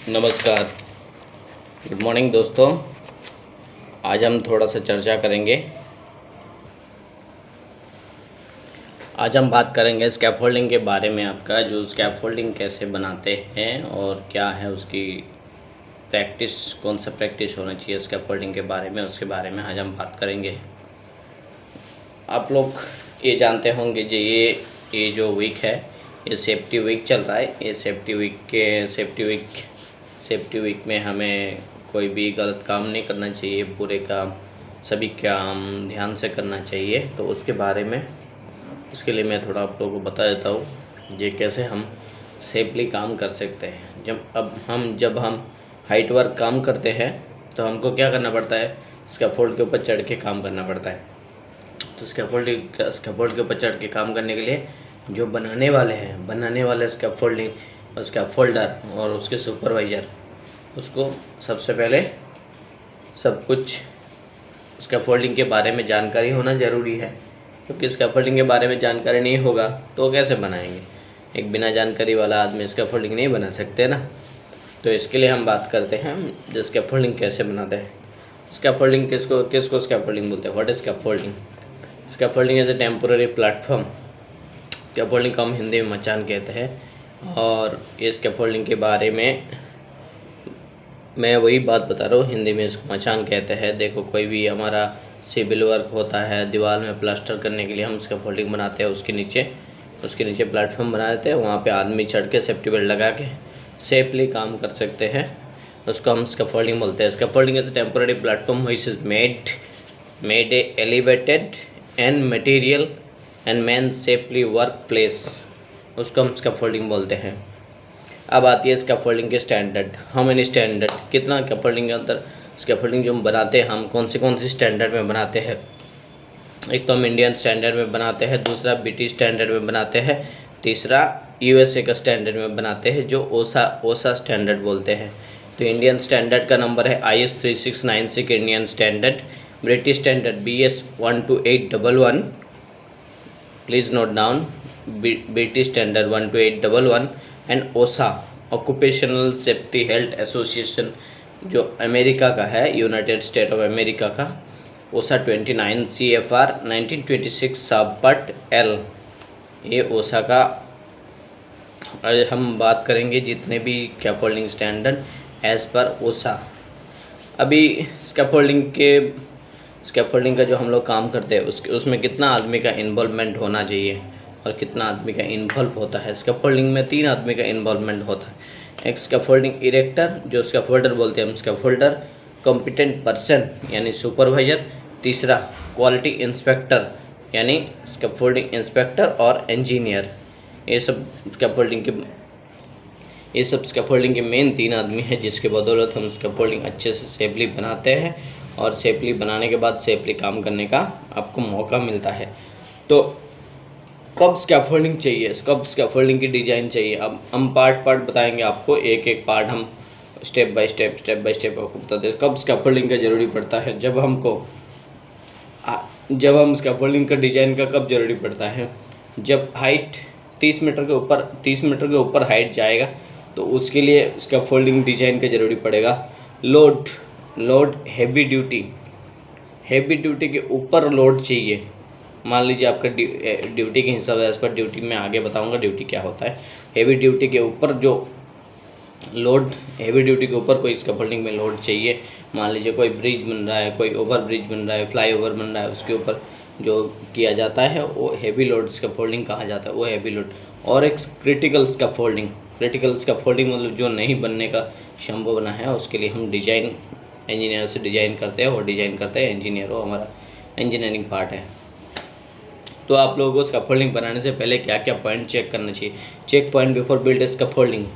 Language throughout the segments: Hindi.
नमस्कार, गुड मॉर्निंग दोस्तों। आज हम थोड़ा सा चर्चा करेंगे। आज हम बात करेंगे स्कैफोल्डिंग के बारे में। आपका जो स्कैफोल्डिंग कैसे बनाते हैं और क्या है उसकी प्रैक्टिस, कौन सा प्रैक्टिस होना चाहिए स्कैफोल्डिंग के बारे में, उसके बारे में आज हम बात करेंगे। आप लोग ये जानते होंगे जो ये जो वीक है, ये सेफ्टी वीक चल रहा है। ये सेफ्टी वीक में हमें कोई भी गलत काम नहीं करना चाहिए, पूरे काम सभी काम ध्यान से करना चाहिए। तो उसके बारे में, उसके लिए मैं थोड़ा आप लोगों को बता देता हूँ ये कैसे हम सेफली काम कर सकते हैं। जब हम हाइट वर्क काम करते हैं तो हमको क्या करना पड़ता है, स्कैफोल्ड के ऊपर चढ़ के काम करना पड़ता है। तो स्कैफोल्ड के ऊपर चढ़ के काम करने के लिए जो बनाने वाले स्कैफोल्डिंग और स्कैफोल्डर और उसके सुपरवाइज़र, उसको सबसे पहले सब कुछ स्कैफोल्डिंग के बारे में जानकारी होना ज़रूरी है। क्योंकि स्कैफोल्डिंग के बारे में जानकारी नहीं होगा तो कैसे बनाएंगे। एक बिना जानकारी वाला आदमी स्कैफोल्डिंग नहीं बना सकते ना। तो इसके लिए हम बात करते हैं जो स्कैफोल्डिंग कैसे बनाते हैं। स्कैफोल्डिंग किसको स्कैफोल्डिंग बोलते हैं। What is scaffolding? Scaffolding is a temporary platform. Scaffolding को हम हिंदी में मचान कहते हैं। और इस स्कैफोल्डिंग के बारे में मैं वही बात बता रहा हूँ, हिंदी में इसको मचान कहते हैं। देखो, कोई भी हमारा सिविल वर्क होता है, दीवार में प्लास्टर करने के लिए हम स्कैफोल्डिंग बनाते हैं। उसके नीचे प्लेटफॉर्म बना देते हैं, वहाँ पे आदमी चढ़ के सेफ्टी बेल्ट लगा के सेफली काम कर सकते हैं। उसको हम स्कैफोल्डिंग बोलते हैं। Scaffolding is a temporary platform which is made a elevated and material and man safely work place, उसको हम स्कैफोल्डिंग बोलते हैं। अब आती है स्कैफोल्डिंग के स्टैंडर्ड। हाउ मेनी स्टैंडर्ड, कितना स्कैफोल्डिंग के अंदर स्कैफोल्डिंग जो हम बनाते हैं, हम कौन सी स्टैंडर्ड में बनाते हैं। एक तो हम इंडियन स्टैंडर्ड में बनाते हैं, दूसरा ब्रिटिश स्टैंडर्ड में बनाते हैं, तीसरा यूएसए का स्टैंडर्ड में बनाते हैं जो ओसा स्टैंडर्ड बोलते हैं। तो इंडियन स्टैंडर्ड का नंबर है IS 3696 Indian standard. British standard BS 12811, please note down, British standard 12811। And ओसा ऑक्यूपेशनल सेफ्टी हेल्थ एसोसिएशन जो अमेरिका का है, यूनाइटेड स्टेट ऑफ अमेरिका का, ओसा 29 CFR 1926 सब पार्ट L, ये ओसा का। आज हम बात करेंगे जितने भी स्कैफोल्डिंग स्टैंडर्ड एज पर ओसा। अभी स्कैफोल्डिंग का जो हम लोग काम करते हैं उसमें कितना आदमी का इन्वॉल्वमेंट होना चाहिए और कितना आदमी का इन्वॉल्व होता है। स्कैफोल्डिंग में 3 आदमी का इन्वॉल्वमेंट होता है। एक स्कैफोल्डिंग इरेक्टर जो स्कैफोल्डर बोलते हैं हम, स्कैफोल्डर, कॉम्पिटेंट पर्सन यानी सुपरवाइजर, तीसरा क्वालिटी इंस्पेक्टर यानी स्कैफोल्डिंग इंस्पेक्टर और इंजीनियर। ये सब स्कैफोल्डिंग के मेन 3 आदमी हैं जिसके बदौलत हम स्कैफोल्डिंग अच्छे से सेफली बनाते हैं और सेफली बनाने के बाद सेफली काम करने का आपको मौका मिलता है। तो कब स्कैफोल्डिंग चाहिए, कब स्कैफोल्डिंग की डिज़ाइन चाहिए, अब हम पार्ट बताएंगे आपको। एक पार्ट हम स्टेप बाय स्टेप आपको बताते हैं। कब स्कैफोल्डिंग का ज़रूरी पड़ता है, जब हम स्कैफोल्डिंग का डिज़ाइन का कब ज़रूरी पड़ता है, जब हाइट 30 मीटर के ऊपर हाइट जाएगा तो उसके लिए स्कैफोल्डिंग डिज़ाइन का ज़रूरी पड़ेगा। लोड हैवी ड्यूटी के ऊपर लोड चाहिए। मान लीजिए आपका ड्यूटी के हिसाब से, इस पर ड्यूटी मैं आगे बताऊंगा ड्यूटी क्या होता है। हैवी ड्यूटी के ऊपर कोई स्कैफोल्डिंग में लोड चाहिए। मान लीजिए कोई ब्रिज बन रहा है, कोई ओवर ब्रिज बन रहा है, फ्लाईओवर बन रहा है, उसके ऊपर जो किया जाता है वो हैवी लोड स्कैफोल्डिंग कहा जाता है, वो हैवी लोड। और एक क्रिटिकल स्कैफोल्डिंग मतलब जो नहीं बनने का संभव बना है, उसके लिए हम इंजीनियर से डिज़ाइन करते हैं और डिज़ाइन करते हैं इंजीनियर, वो हमारा इंजीनियरिंग पार्ट है। तो आप लोगों को स्कैफोल्डिंग बनाने से पहले क्या क्या पॉइंट चेक करना चाहिए। Check point before build scaffolding.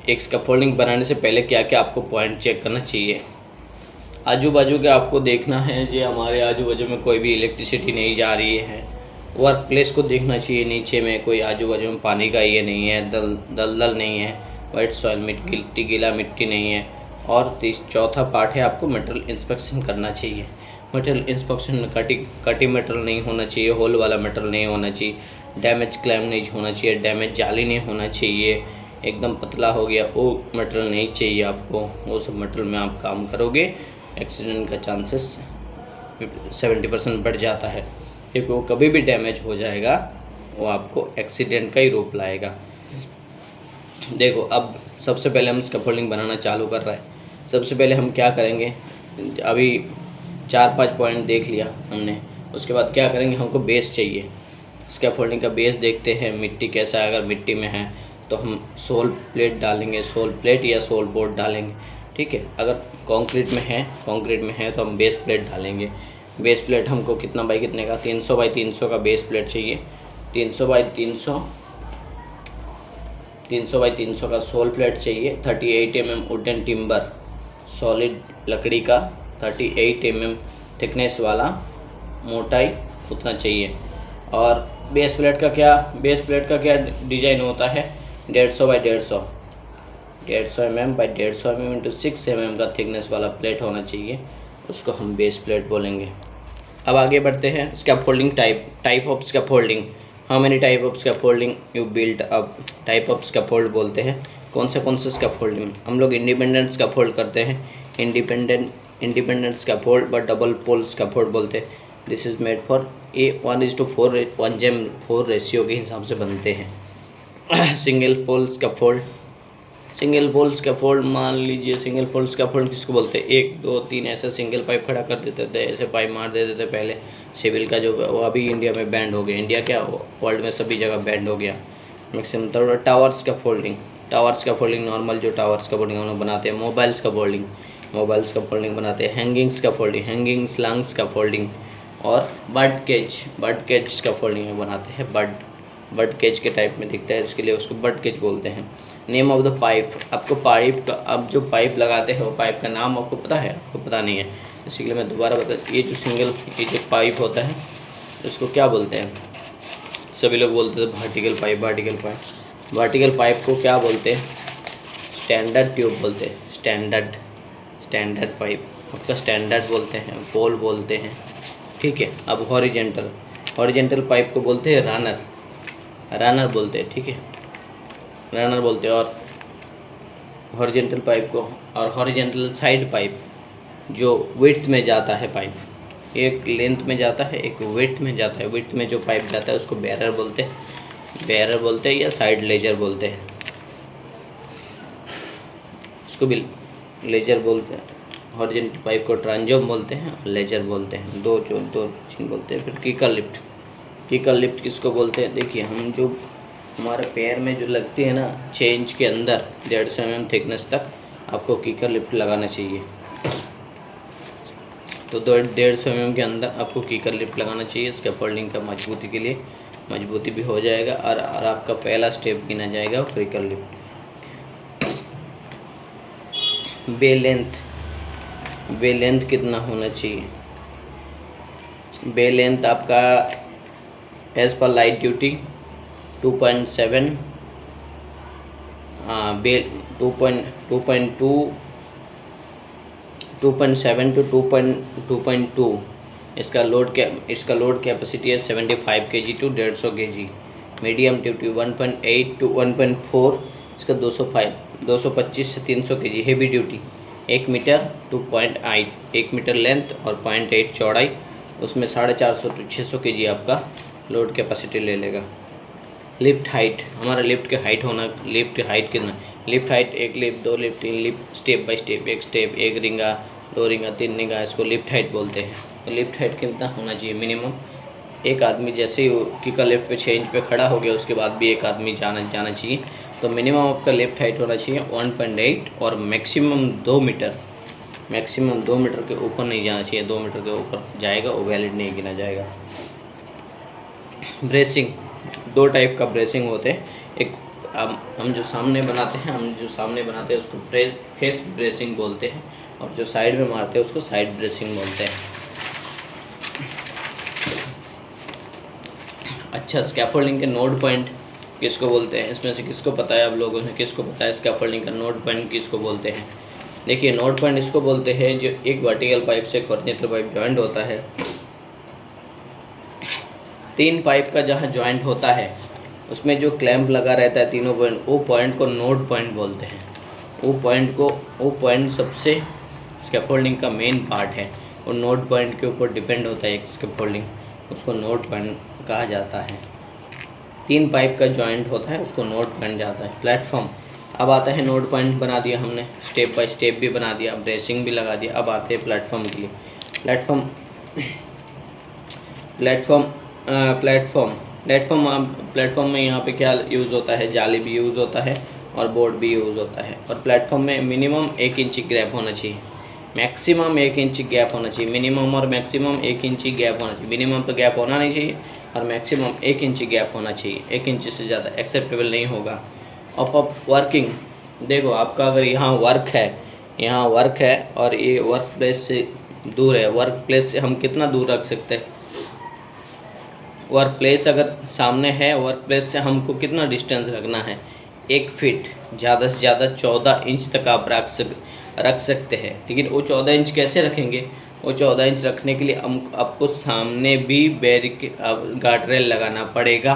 एक स्कैफोल्डिंग बनाने से पहले क्या क्या आपको पॉइंट चेक करना चाहिए। आजू बाजू के आपको देखना है जी, हमारे आजू बाजू में कोई भी इलेक्ट्रिसिटी नहीं जा रही है। वर्क प्लेस को देखना चाहिए, नीचे में कोई आजू बाजू में पानी का ये नहीं है, दलदल नहीं है, वाइट सॉइल गीला मिट्टी नहीं है। और चौथा पार्ट है आपको मटेरियल इंस्पेक्शन करना चाहिए। मटेरियल इंस्पेक्शन में कटी मटेरियल नहीं होना चाहिए, होल वाला मटेरियल नहीं होना चाहिए, डैमेज क्लेम नहीं होना चाहिए, डैमेज जाली नहीं होना चाहिए, एकदम पतला हो गया, वो मटेरियल नहीं चाहिए आपको। वो सब मटेरियल में आप काम करोगे, एक्सीडेंट का चांसेस 70% बढ़ जाता है, क्योंकि वो कभी भी डैमेज हो जाएगा, वो आपको एक्सीडेंट का ही रूप लाएगा। देखो, अब सबसे पहले हम स्कैफोल्डिंग बनाना चालू कर रहे हैं। सबसे पहले हम क्या करेंगे, अभी 4-5 पॉइंट देख लिया हमने, उसके बाद क्या करेंगे, हमको बेस चाहिए। स्कैफोल्डिंग का बेस देखते हैं मिट्टी कैसा है। अगर मिट्टी में है तो हम सोल प्लेट डालेंगे, सोल प्लेट या सोल बोर्ड डालेंगे, ठीक है। अगर कंक्रीट में है तो हम बेस प्लेट डालेंगे। बेस प्लेट हमको कितना बाई कितने का, 300 बाई 300 का बेस प्लेट चाहिए। 300 बाई 300 का सोल प्लेट चाहिए। 38 mm वुडन टिम्बर, सॉलिड लकड़ी का 38 mm थिकनेस वाला, मोटाई उतना चाहिए। और बेस प्लेट का क्या डिज़ाइन होता है, 150 by 150 mm by 150 mm into 6 mm का थिकनेस वाला प्लेट होना चाहिए, उसको हम बेस प्लेट बोलेंगे। अब आगे बढ़ते हैं। Scaffolding type of scaffolding, how many type of scaffolding you build up, type of scaffold बोलते हैं। कौन से स्कैफोल्डिंग हम लोग इंडिपेंडेंट स्कैफोल्ड करते हैं, इंडिपेंडेंट स्कैफोल्ड व डबल पोल स्कैफोल्ड बोलते हैं। This is made for a 1:4 1:4 ratio के हिसाब से बनते हैं। सिंगल पोल स्कैफोल्ड मान लीजिए, सिंगल पोल स्कैफोल्ड किसको बोलते हैं, 1 2 3 ऐसे सिंगल पाइप खड़ा कर देते थे, ऐसे पाइप मार देते थे पहले। सिविल का जो वो अभी इंडिया में बैंड हो गया, इंडिया क्या वर्ल्ड में सभी जगह बैंड हो गया मैक्सिमम। तो टावर स्कैफोल्डिंग नॉर्मल जो टावर स्कैफोल्डिंग हम लोग बनाते हैं। मोबाइल स्कैफोल्डिंग बनाते हैं। हैंगिंग स्लैंग स्कैफोल्डिंग और बर्ड केज स्कैफोल्डिंग में बनाते हैं। बर्ड केज के टाइप में दिखता है, इसके लिए उसको बर्ड केज बोलते हैं। नेम ऑफ द पाइप, आपको पाइप अब जो पाइप लगाते हैं वो पाइप का नाम आपको पता है, आपको पता नहीं है, इसीलिए मैं दोबारा बता। ये जो पाइप होता है इसको क्या बोलते हैं, सभी लोग बोलते थे वर्टिकल पाइप को क्या बोलते हैं, स्टैंडर्ड ट्यूब बोलते हैं। स्टैंडर्ड पाइप आपका स्टैंडर्ड बोलते हैं, पोल बोलते हैं, ठीक है। अब हॉरिजेंटल पाइप को बोलते हैं रनर बोलते हैं, ठीक है, रनर बोलते हैं। और हॉरिजेंटल पाइप को, और हॉरिजेंटल साइड पाइप जो विड्थ में जाता है, पाइप एक लेंथ में जाता है, एक विड्थ में जाता है। विड्थ में जो पाइप जाता है उसको बैरर बोलते हैं या साइड लेजर बोलते हैं, उसको भी लेजर बोलते हैं। हॉरिजेंटल पाइप को ट्रांजोम बोलते हैं और लेजर बोलते हैं, दो चीज बोलते हैं। फिर कीकर लिफ्ट किसको बोलते हैं, देखिए हम जो हमारे पैर में जो लगती है ना, 6 इंच के अंदर 150 mm थिकनेस तक आपको कीकर लिफ्ट लगाना चाहिए। तो 150 mm के अंदर आपको कीकर लिफ्ट लगाना चाहिए स्कैफोल्डिंग का मजबूती के लिए, मजबूती भी हो जाएगा और आपका पहला स्टेप गिना जाएगा कीकर लिफ्ट। बे लेंथ कितना होना चाहिए, बे लेंथ आपका as per light duty 2.7 2.7 to 2.2। इसका लोड कैपेसिटी है 75 kg to 150 kg। Medium duty 1.8 to 1.4, इसका 225 से 300 kg। Heavy duty 1 metre to 0.8, 1 metre length और 0.8 चौड़ाई, उसमें 450 to 600 kg आपका लोड कैपेसिटी ले लेगा। लिफ्ट हाइट, हमारा लिफ्ट की हाइट कितना, lift height 1 lift 2 lift 3 lift, step by step, एक स्टेप 1 रिंगा 2 रिंगा 3 रिंगा, इसको लिफ्ट हाइट बोलते हैं। तो लिफ्ट हाइट कितना होना चाहिए, मिनिमम एक आदमी जैसे ही कीकर लिफ्ट पे 6 इंच पे खड़ा हो गया उसके बाद भी एक आदमी जाना चाहिए। तो मिनिमम आपका लिफ्ट हाइट होना चाहिए 1.8 और मैक्सिमम 2 मीटर के ऊपर नहीं जाना चाहिए। 2 मीटर के ऊपर जाएगा वो वैलिड नहीं गिना जाएगा। ब्रेसिंग, 2 टाइप का ब्रेसिंग होते हैं। एक हम जो सामने बनाते हैं उसको फेस ब्रेसिंग बोलते हैं, और जो साइड में मारते हैं उसको साइड ब्रेसिंग बोलते हैं। अच्छा, स्कैफोल्डिंग के नोड पॉइंट किसको बोलते हैं, इसमें से किसको पता है, आप लोगों ने किसको पता है स्कैफोल्डिंग का नोड पॉइंट किसको बोलते हैं। देखिए, नोड पॉइंट इसको बोलते हैं जो एक वर्टिकल पाइप से एक हॉरिजॉन्टल पाइप जॉइंट होता है। 3 पाइप का जहाँ जॉइंट होता है उसमें जो क्लैंप लगा रहता है तीनों पॉइंट, वो पॉइंट को नोड पॉइंट बोलते हैं। वो पॉइंट सबसे स्कैफोल्डिंग का मेन पार्ट है। वो नोड पॉइंट के ऊपर डिपेंड होता है एक स्कैफोल्डिंग, उसको नोड पॉइंट कहा जाता है। 3 पाइप का जॉइंट होता है, उसको नोड पॉइंट जाता है। प्लेटफॉर्म, अब आता है नोड पॉइंट बना दिया हमने, स्टेप बाय स्टेप भी बना दिया, ब्रेसिंग भी लगा दिया। अब आते हैं प्लेटफॉर्म के लिए। प्लेटफॉर्म में यहाँ पे क्या यूज़ होता है, जाली भी यूज़ होता है और बोर्ड भी यूज़ होता है। और प्लेटफॉर्म में मिनिमम 1 इंच गैप होना चाहिए, मैक्सिमम 1 इंच गैप होना चाहिए। मिनिमम और मैक्सिमम 1 इंच गैप होना चाहिए। मिनिमम तो गैप होना नहीं चाहिए और मैक्सिमम 1 इंच गैप होना चाहिए। 1 इंच से ज़्यादा एक्सेप्टेबल नहीं होगा। अब वर्किंग देखो, आपका अगर यहाँ वर्क है और ये वर्क प्लेस से दूर है, वर्क प्लेस से हम कितना दूर रख सकते हैं? वर्क प्लेस अगर सामने है, वर्क प्लेस से हमको कितना डिस्टेंस रखना है? 1 फीट, ज़्यादा से ज़्यादा 14 इंच तक आप रख सकते हैं। लेकिन वो 14 इंच कैसे रखेंगे? वो 14 इंच रखने के लिए आपको सामने भी गार्ड रेल लगाना पड़ेगा।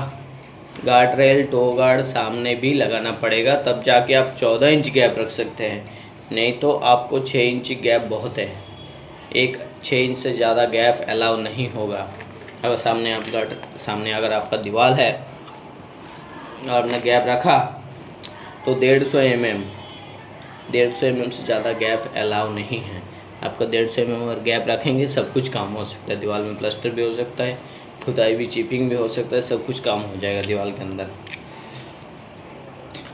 गार्ड रेल, टो गार्ड सामने भी लगाना पड़ेगा, तब जाके आप 14 इंच गैप रख सकते हैं। नहीं तो आपको 6 इंच गैप बहुत है, 6 इंच से ज़्यादा गैप अलाउ नहीं होगा। अगर सामने अगर आपका दीवार है और आपने गैप रखा तो 150 mm से ज़्यादा गैप अलाउ नहीं है। आपका 150 mm अगर गैप रखेंगे सब कुछ काम हो सकता है। दीवार में प्लास्टर भी हो सकता है, खुदाई भी, चिपिंग भी हो सकता है, सब कुछ काम हो जाएगा दीवार के अंदर।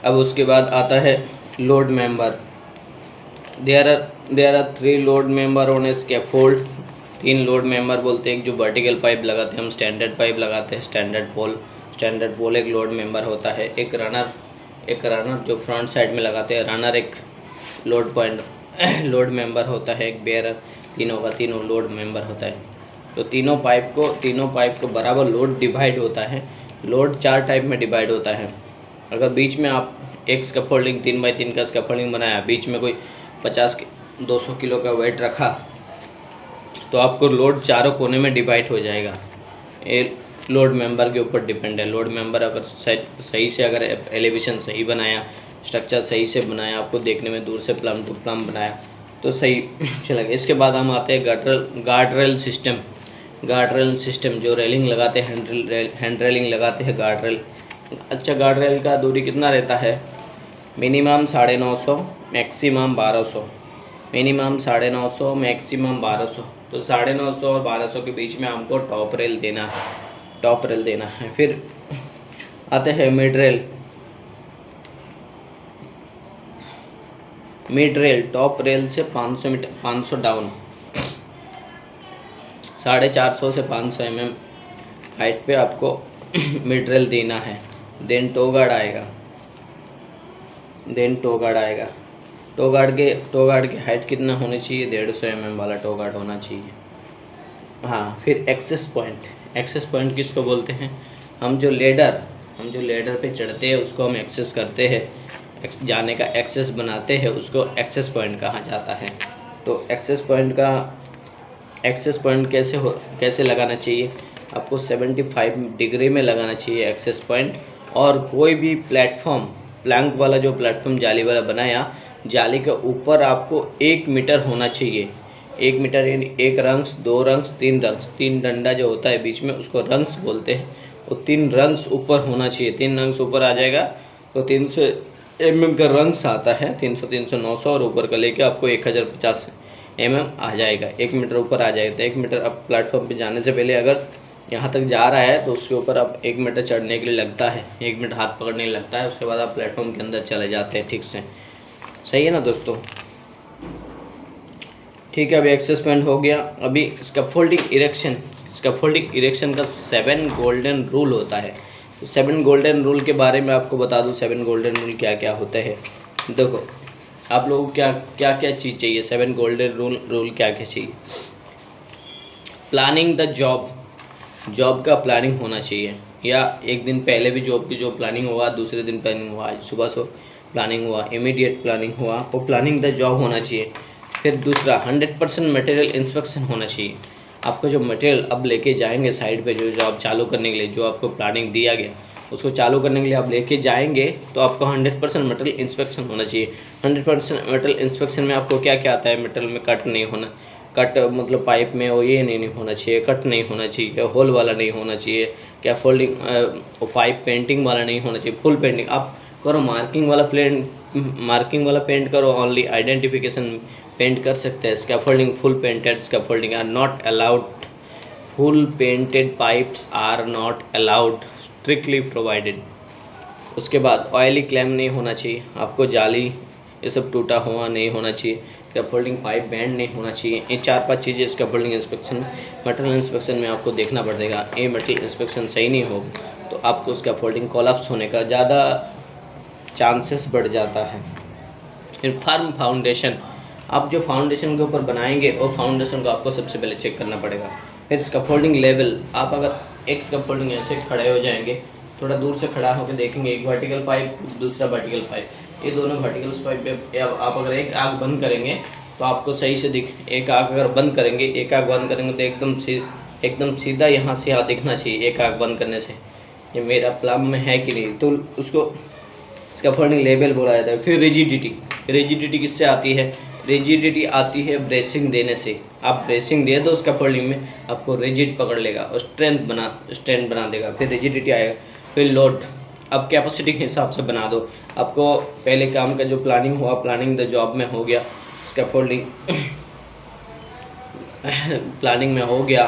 अब उसके बाद आता है load member. There are 3 load member on a scaffold. 3 load member बोलते हैं। एक जो वर्टिकल पाइप लगाते हैं हम, स्टैंडर्ड पाइप लगाते हैं, स्टैंडर्ड पोल एक लोड मेंबर होता है। एक रनर जो फ्रंट साइड में लगाते हैं, रनर एक लोड मेंबर होता है। एक बेयरर, तीनों लोड मेंबर होता है। तो तीनों पाइप को बराबर लोड डिवाइड होता है। लोड 4 टाइप में डिवाइड होता है। अगर बीच में आप एक स्कैफोल्डिंग 3x3 का स्कैफोल्डिंग बनाया, बीच में कोई 200 किलो का वेट रखा, तो आपको लोड चारों कोने में डिवाइड हो जाएगा। ये लोड मेंबर के ऊपर डिपेंड है। लोड मेंबर अगर सही से, अगर एलिवेशन सही बनाया, स्ट्रक्चर सही से बनाया, आपको देखने में दूर से प्लम टू प्लम बनाया तो सही चलेगा। इसके बाद हम आते हैं गार्ड रेल सिस्टम जो रेलिंग लगाते हैं, हैंड रेलिंग लगाते हैं गार्ड रेल। अच्छा, गार्ड रेल का दूरी कितना रहता है? Minimum 950, maximum 1200। Minimum 950, maximum 1200। तो 950 और 1200 के बीच में हमको टॉप रेल देना है। फिर आते हैं मिड रेल। टॉप रेल से 500 डाउन, 450 से 500 mm हाइट पे आपको मिड रेल देना है। देन टो गार्ड आएगा। टो गार्ड की हाइट कितना होनी चाहिए? 150 mm वाला टो गार्ड होना चाहिए। हाँ, फिर एक्सेस पॉइंट किसको बोलते हैं? हम जो लेडर पे चढ़ते हैं उसको हम एक्सेस करते हैं, जाने का एक्सेस बनाते हैं, उसको एक्सेस पॉइंट कहा जाता है। तो एक्सेस पॉइंट कैसे लगाना चाहिए? आपको 75 डिग्री में लगाना चाहिए एक्सेस पॉइंट। और कोई भी प्लैंक वाला जो प्लेटफॉर्म जाली वाला बनाया, जाली के ऊपर आपको 1 मीटर होना चाहिए। 1 मीटर यानी 1 रंग्स, 2 रंग्स, 3 रंग्स, 3 डंडा जो होता है बीच में, उसको रंग्स बोलते हैं। वो 3 रंग्स ऊपर होना चाहिए। 3 रंग्स ऊपर आ जाएगा तो 300 mm का रंग्स आता है। 300, 300, 900 और ऊपर का लेके आपको 1050 mm आ जाएगा। 1 मीटर ऊपर आ जाएगा। तो 1 मीटर अब प्लेटफॉर्म पे जाने से पहले अगर यहाँ तक जा रहा है तो उसके ऊपर आप 1 मीटर चढ़ने के लिए लगता है, 1 मिनट हाथ पकड़ने के लिए लगता है। उसके बाद आप प्लेटफॉर्म के अंदर चले जाते हैं। ठीक से सही है ना दोस्तों? ठीक है, अभी एक्सेस पॉइंट हो गया। अभी स्कैफोल्डिंग इरेक्शन का 7 गोल्डन रूल होता है। तो 7 गोल्डन रूल के बारे में आपको बता दूं। 7 गोल्डन रूल क्या क्या होते हैं? देखो, आप लोगों को क्या क्या चीज़ चाहिए? 7 गोल्डन रूल क्या क्या चाहिए? प्लानिंग द जॉब का प्लानिंग होना चाहिए, या एक दिन पहले भी जॉब की जो प्लानिंग हुआ, दूसरे दिन प्लानिंग हुआ, आज सुबह से प्लानिंग हुआ, इमीडिएट प्लानिंग हुआ, वो प्लानिंग द जॉब होना चाहिए। फिर दूसरा 100% मटेरियल इंस्पेक्शन होना चाहिए। आपको जो मटेरियल अब लेके जाएंगे साइड पे, जो जॉब चालू करने के लिए जो आपको प्लानिंग दिया गया, उसको चालू करने के लिए आप लेके जाएंगे तो आपको 100% मटेरियल इंस्पेक्शन होना चाहिए। 100% मटेरियल इंस्पेक्शन में आपको क्या क्या आता है, मटेरियल में कट नहीं होना, कट मतलब पाइप में वो ये नहीं होना चाहिए, कट नहीं होना चाहिए, होल वाला नहीं होना चाहिए, क्या फोल्डिंग पाइप पेंटिंग वाला नहीं होना चाहिए, फुल पेंटिंग आप करो, मार्किंग वाला पेंट करो, ओनली आइडेंटिफिकेशन पेंट कर सकते हैं। Scaffolding full painted scaffolding are not allowed, full painted pipes are not allowed, strictly provided. उसके बाद ऑयली क्लैम नहीं होना चाहिए, आपको जाली ये सब टूटा हुआ नहीं होना चाहिए, स्कैफोल्डिंग पाइप बैंड नहीं होना चाहिए। ये 4-5 चीज़ें स्कैफोल्डिंग इंस्पेक्शन मटेरियल इंस्पेक्शन में आपको देखना पड़ेगा। ये मटेरियल इंस्पेक्शन सही नहीं हो तो आपको स्कैफोल्डिंग कोलैप्स होने का ज़्यादा चांसेस बढ़ जाता है। फिर फर्म फाउंडेशन, आप जो फाउंडेशन के ऊपर बनाएंगे वो फाउंडेशन को आपको सबसे पहले चेक करना पड़ेगा। फिर स्कैफोल्डिंग लेवल, आप अगर एक स्कैफोल्डिंग ऐसे खड़े हो जाएंगे, थोड़ा दूर से खड़ा होकर देखेंगे, एक वर्टिकल पाइप दूसरा वर्टिकल पाइप, ये दोनों वर्टिकल पाइप पे आप अगर एक आग बंद करेंगे तो आपको सही से एक आग अगर बंद करेंगे, एक आग बंद करेंगे तो एकदम सीधा यहाँ से यहाँ दिखना चाहिए। एक आग बंद करने से ये मेरा प्लम में है कि नहीं, तो उसको स्कैफोल्डिंग लेवल बोला जाता है। फिर रिजिडिटी किससे आती है, रिजिडिटी आती है ब्रेसिंग देने से। आप ब्रेसिंग दे दो स्कैफोल्डिंग में, आपको रिजिड पकड़ लेगा और स्ट्रेंथ बना देगा, फिर रिजिडिटी आएगा। फिर लोड, अब कैपेसिटी के हिसाब से बना दो। आपको पहले काम का जो प्लानिंग हुआ, प्लानिंग द जॉब में हो गया, स्कैफोल्डिंग प्लानिंग में हो गया,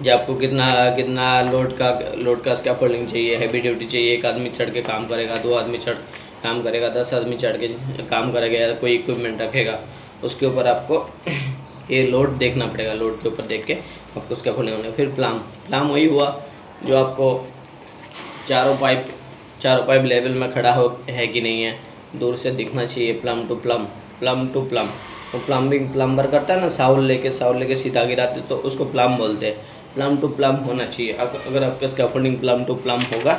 जब आपको कितना लोड का स्कैफोल्डिंग चाहिए, हैवी ड्यूटी चाहिए, एक आदमी चढ़ के काम करेगा, 2 आदमी चढ़ काम करेगा, 10 आदमी चढ़ के काम करेगा, या कोई इक्विपमेंट रखेगा, उसके ऊपर आपको ये लोड देखना पड़ेगा। लोड के ऊपर देख के आपको स्कैफोल्डिंग होना है। फिर प्लाम वही हुआ जो आपको चारों पाइप लेवल में खड़ा हो है कि नहीं है, दूर से दिखना चाहिए। प्लम टू प्लम तो प्लम्बर करता है ना, साउल लेके सीधा गिराते तो उसको प्लम बोलते हैं। प्लम टू प्लम होना चाहिए। अगर आपका स्कैफोल्डिंग प्लम टू प्लम होगा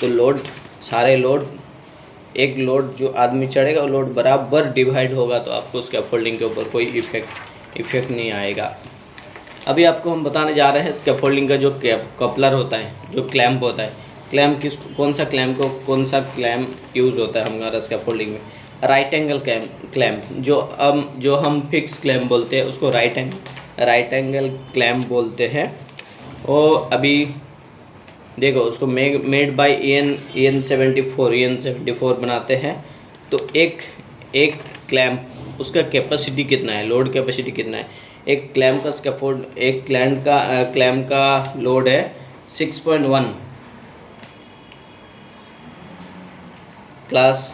तो एक लोड जो आदमी चढ़ेगा वो लोड बराबर डिवाइड होगा, तो आपको स्कैफोल्डिंग के ऊपर कोई इफेक्ट नहीं आएगा। अभी आपको हम बताने जा रहे हैं स्कैफोल्डिंग का जो कपलर होता है, जो क्लैंप होता है। कौन सा क्लैंप यूज़ होता है हमारा स्कैफोल्डिंग में, राइट एंगल क्लैंप, जो हम फिक्स क्लैंप बोलते हैं उसको राइट एंगल क्लैंप बोलते हैं। और अभी देखो उसको मेड बाय EN 74 बनाते हैं। तो एक क्लैंप उसका कैपेसिटी कितना है, लोड कैपेसिटी कितना है। एक क्लैंप का लोड है 6.1, क्लास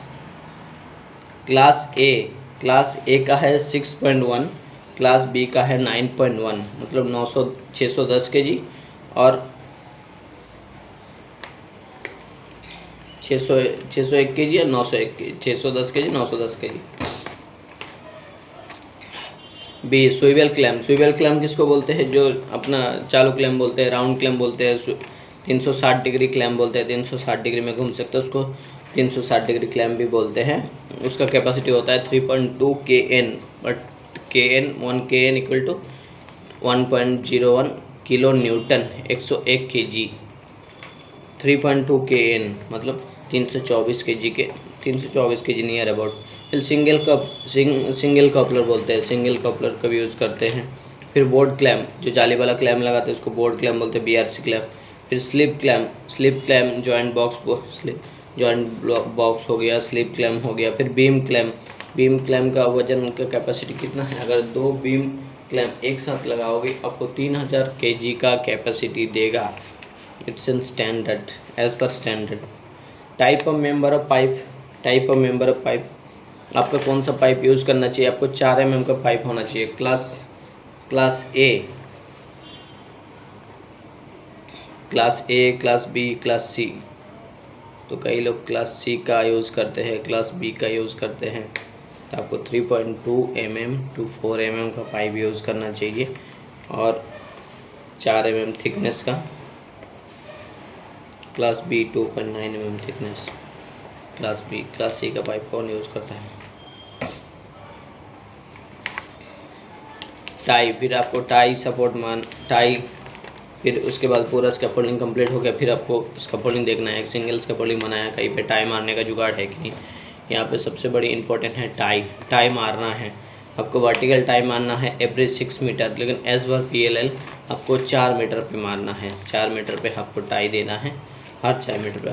ए का है 6.1, क्लास बी का है 9.1, मतलब 610 kg और 601 kg या 901 kg, 610 kg 910 kg। B swivel clamp किसको बोलते हैं, जो अपना चालू क्लैम्प बोलते हैं, राउंड क्लैम्प बोलते हैं, 360 डिग्री क्लैम्प बोलते हैं, 360 डिग्री में घूम सकते हैं, उसको 360 डिग्री क्लैम्प भी बोलते हैं। उसका कैपेसिटी होता है 3.2 kN, but Kn 1 kN equal to 1.01 kilo newton, 101 kg। 3.2 kN मतलब 324 kg नियर अबाउट। फिर सिंगल कपलर बोलते हैं, सिंगल कपलर का भी यूज़ करते हैं। फिर बोर्ड क्लैम्प, जो जाली वाला क्लैम्प लगाते हैं उसको बोर्ड क्लैम्प बोलते हैं, BRC क्लैम्प। फिर स्लिप क्लैम्प जॉइंट बॉक्स हो गया, स्लिप क्लैम्प हो गया। फिर बीम क्लैम्प का वजन का कैपेसिटी कितना है, अगर 2 बीम क्लैम्प एक साथ लगाओगे आपको 3000 kg का कैपेसिटी देगा। It's an standard, as per standard. Type of member of pipe, आपका कौन सा पाइप यूज़ करना चाहिए, आपको 4 mm का पाइप होना चाहिए। Class A, class B, class C. तो कई लोग क्लास सी का यूज़ करते हैं, क्लास बी का यूज़ करते हैं। तो आपको 3.2 mm to 4 mm का पाइप यूज़ करना चाहिए और 4 mm थिकनेस का। Class B 2.9 mm thickness. Class C का पाइप कौन यूज़ करता है। टाई, फिर आपको टाई फिर उसके बाद पूरा स्कैफोल्डिंग कंप्लीट हो गया, फिर आपको स्कैफोल्डिंग देखना है। एक सिंगल स्कैफोल्डिंग बनाया, कहीं पे टाई मारने का जुगाड़ है कि नहीं। यहाँ पे सबसे बड़ी इंपॉर्टेंट है टाई मारना है। आपको वर्टिकल टाई मारना है एवरेज 6 मीटर, लेकिन एज पर PLL आपको 4 मीटर पे मारना है। 4 मीटर पे आपको टाई देना है हर 4 मीटर पे।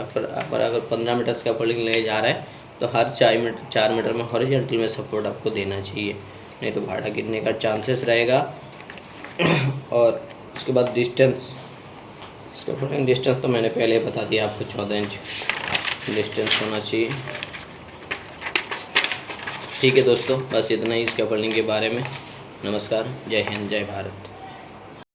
अगर 15 मीटर स्कैफोल्डिंग ले जा रहा है तो हर 4 मीटर में हॉरिजॉन्टल में सपोर्ट आपको देना चाहिए, नहीं तो भाड़ा गिरने का चांसेस रहेगा। और उसके बाद डिस्टेंस, स्कैफोल्डिंग डिस्टेंस तो मैंने पहले बता दिया आपको, 14 इंच डिस्टेंस होना चाहिए। ठीक है दोस्तों, बस इतना ही स्कैफोल्डिंग के बारे में। नमस्कार, जय हिंद, जय भारत।